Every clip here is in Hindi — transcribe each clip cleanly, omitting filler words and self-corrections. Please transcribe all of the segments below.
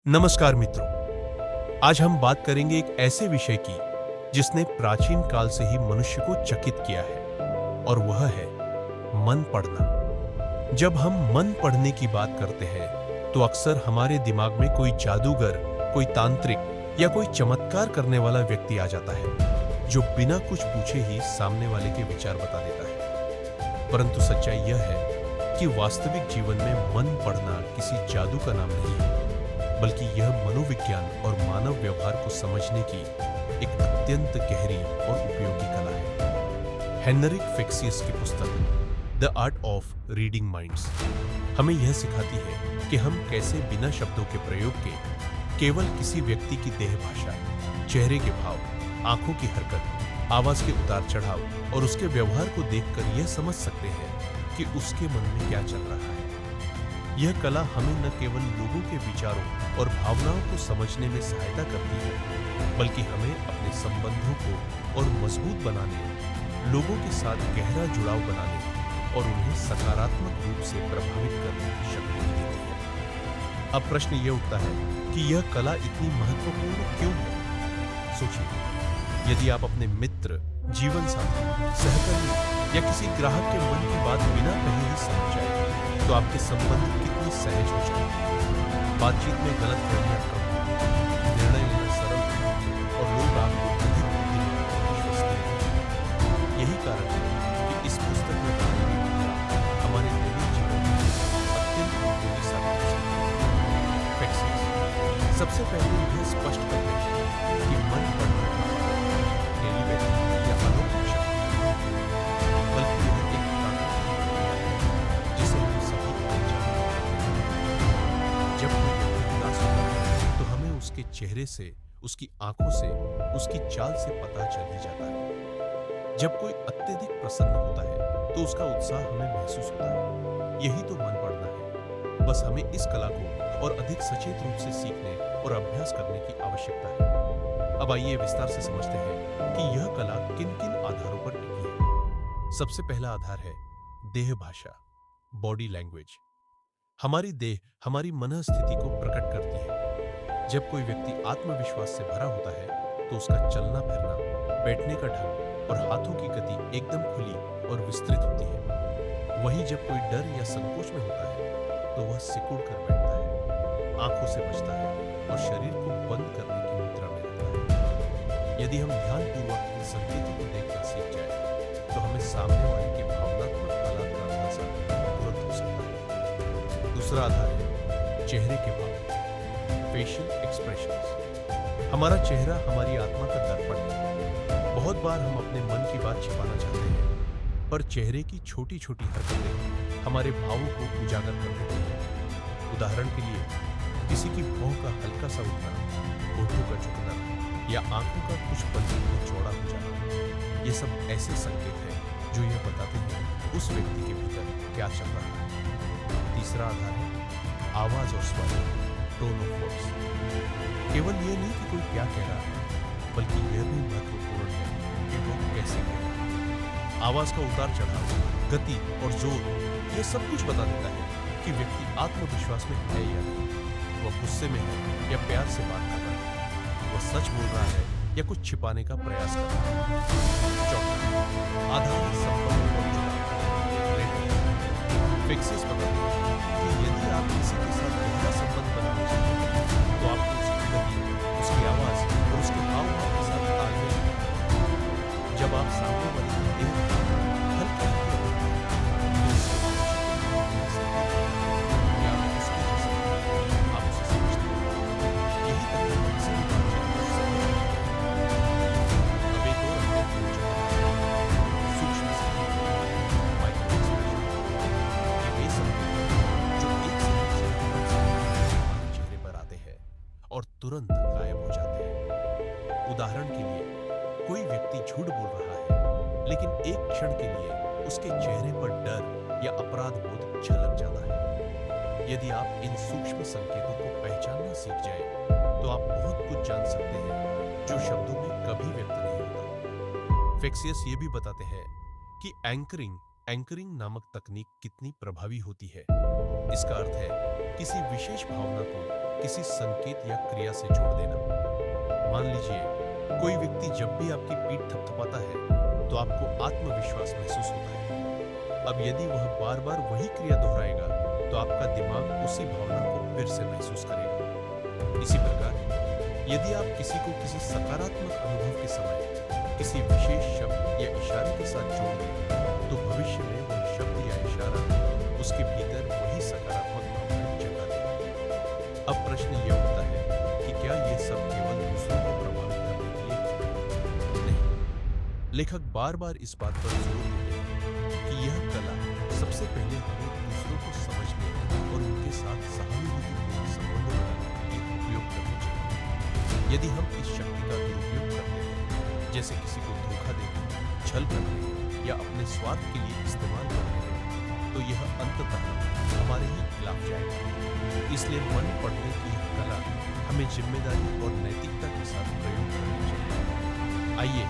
नमस्कार मित्रों, आज हम बात करेंगे एक ऐसे विषय की जिसने प्राचीन काल से ही मनुष्य को चकित किया है और वह है मन पढ़ना। जब हम मन पढ़ने की बात करते हैं तो अक्सर हमारे दिमाग में कोई जादूगर, कोई तांत्रिक या कोई चमत्कार करने वाला व्यक्ति आ जाता है जो बिना कुछ पूछे ही सामने वाले के विचार बता देता है। परंतु सच्चाई यह है कि वास्तविक जीवन में मन पढ़ना किसी जादू का नाम नहीं है, बल्कि यह मनोविज्ञान और मानव व्यवहार को समझने की एक अत्यंत गहरी और उपयोगी कला है। हेनरिक फेक्सियस की पुस्तक the art of reading minds हमें यह सिखाती है कि हम कैसे बिना शब्दों के प्रयोग के केवल किसी व्यक्ति की देह भाषा, चेहरे के भाव, आंखों की हरकत, आवाज के उतार चढ़ाव और उसके व्यवहार को देखकर यह समझ सकते हैं कि उसके मन में क्या चल रहा है। यह कला हमें न केवल लोगों के विचारों और भावनाओं को समझने में सहायता करती है, बल्कि हमें अपने संबंधों को और मजबूत बनाने, लोगों के साथ गहरा जुड़ाव बनाने और उन्हें सकारात्मक रूप से प्रभावित करने की शक्ति भी देती है। अब प्रश्न यह उठता है कि यह कला इतनी महत्वपूर्ण क्यों है? सोचिए, यदि आप अपने मित्र, जीवन साथी, सहकर्मी या किसी ग्राहक के मन की बात बिना कहे ही समझ जाए तो आपके संबंध कितने सहज हो जाएंगे। बातचीत में गलतफहमियां कम, निर्णय लेना सरल और लोग आपको अधिक बुद्धिमान विश्वसनीय हैं। यही कारण है कि इस पुस्तक में बताई गई मुद्रा हमारे दैनिक जीवन में अत्यंत उपयोगी साबित हो सकती है। फेक्सियस सबसे पहले यह स्पष्ट करते हैं कि मन पढ़ना टेलीपैथी या अलौकिक शक्ति नहीं है, बल्कि यह एक ताकत है जिसे हम सभी जानते हैं। जब कोई व्यक्ति उदास होता है तो हमें उसके चेहरे से, उसकी आंखों से, उसकी चाल से पता चल ही जाता है। जब कोई अत्यधिक प्रसन्न होता है तो उसका उत्साह हमें महसूस होता है। यही तो मन पढ़ना है। बस हमें इस कला को और अधिक सचेत रूप से सीखने और अभ्यास करने की आवश्यकता है। अब आइए विस्तार से समझते हैं कि यह कला किन किन आधारों पर टिकी है। सबसे पहला आधार है देह भाषा, बॉडी लैंग्वेज। हमारी देह हमारी मनस्थिति को प्रकट करती है। जब कोई व्यक्ति आत्मविश्वास से भरा होता है तो उसका चलना फिरना, बैठने का ढंग और हाथों की गति एकदम खुली और विस्तृत होती है। वहीं जब कोई डर या संकोच में होता है तो वह सिकुड़ कर बैठता है, आंखों से बचता है और शरीर को बंद करने की मुद्रा में रहता है। यदि हम ध्यानपूर्वक इन संकेतों को देखना सीख जाए तो हमें सामने वाले के भावनात्मक हालात का अंदाजा तुरंत हो सकता है। दूसरा आधार है चेहरे के भाव, फेशियल एक्सप्रेशंस। हमारा चेहरा हमारी आत्मा का दर्पण है। बहुत बार हम अपने मन की बात छिपाना चाहते हैं, पर चेहरे की छोटी छोटी हरकतें हमारे भावों को उजागर कर देती हैं। उदाहरण के लिए, किसी की भौं का हल्का सा उठना, होठों का झुकना या आंखों का कुछ पल के लिए चौड़ा हो जाना, ये सब ऐसे संकेत हैं जो यह बताते हैं उस व्यक्ति के भीतर क्या चल रहा है। तीसरा आधार है आवाज और स्वर, टोन ऑफ वॉइस। केवल यह नहीं कि कोई क्या कह रहा है, बल्कि यह भी महत्वपूर्ण है कि वो कैसे कह रहा है। आवाज का उतार चढ़ाव, गति और जोर, यह सब कुछ बता देता है कि व्यक्ति आत्मविश्वास में है या नहीं। वह गुस्से में है या प्यार से बात कर रहा है, वह सच बोल रहा है या कुछ छिपाने का प्रयास कर रहा है। चौथा आधार है संपर्क और जुड़ाव। फेक्सियस बताते हैं कि यदि आप किसी के साथ गहरा संबंध बनाना चाहते हैं तो आपको उसकी गति, उसकी आवाज और उसके हाव-भाव के साथ तालमेल करना है। जब आप सामने वाले की देह हल्की हल्की तो या उसके जैसे आप उसे समझते हैं। यही तकनीक किसी भी बातचीत को समझने की है। अब एक और अत्यंत सूक्ष्म संकेत, माइक्रो एक्सप्रेशन। ये वे संकेत हैं जो एक सेकंड से हमारे चेहरे पर आते हैं और तुरंत गायब हो जाते हैं। उदाहरण के लिए, कोई व्यक्ति झूठ बोल रहा है, लेकिन एक क्षण के लिए उसके चेहरे पर डर या अपराध बोध झलक जाता है। यदि आप इन सूक्ष्म संकेतों को पहचानना सीख जाए तो आप बहुत कुछ जान सकते हैं जो शब्दों में कभी व्यक्त नहीं होता। फेक्सियस ये भी बताते हैं कि एंकरिंग नामक तकनीक कितनी प्रभावी होती है। इसका अर्थ है किसी विशेष भावना को किसी संकेत या क्रिया से जोड़ देना। मान लीजिए कोई व्यक्ति जब भी आपकी पीठ थपथपाता है तो आपको आत्मविश्वास महसूस होता है। अब यदि वह बार बार वही क्रिया दोहराएगा तो आपका दिमाग उसी भावना को फिर से महसूस करेगा। इसी प्रकार यदि आप किसी को किसी सकारात्मक अनुभव के समय किसी विशेष शब्द या इशारे के साथ जोड़ दें तो भविष्य में वह शब्द या इशारा उसके भीतर वही सकारात्मक भावनाएं जगा देगा। अब प्रश्न यह उठता है कि क्या यह सब केवल दूसरों को प्रभावित करने के लिए? नहीं। लेखक बार बार इस बात पर जोर देते हैं कि यह कला सबसे पहले हमें दूसरों को समझने और उनके साथ सहानुभूतिपूर्ण संबंध बनाने के लिए उपयोग करनी चाहिए। यदि हम इस शक्ति का दुरुपयोग करते हैं, जैसे किसी को धोखा देना, छल करने या अपने स्वार्थ के लिए इस्तेमाल करते हैं, तो यह अंततः हमारे ही खिलाफ जाएगा। इसलिए मन पढ़ने की यह कला हमें जिम्मेदारी और नैतिकता के साथ प्रयोग करनी चाहिए। आइए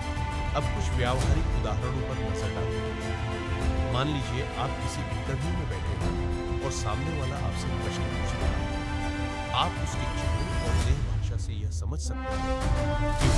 अब कुछ व्यावहारिक उदाहरणों पर नजर डालते हैं। मान लीजिए आप किसी इंटरव्यू में बैठे हैं और सामने वाला आपसे प्रश्न पूछ रहा है। आप उसके चेहरे और देह भाषा से यह समझ सकते हैं कि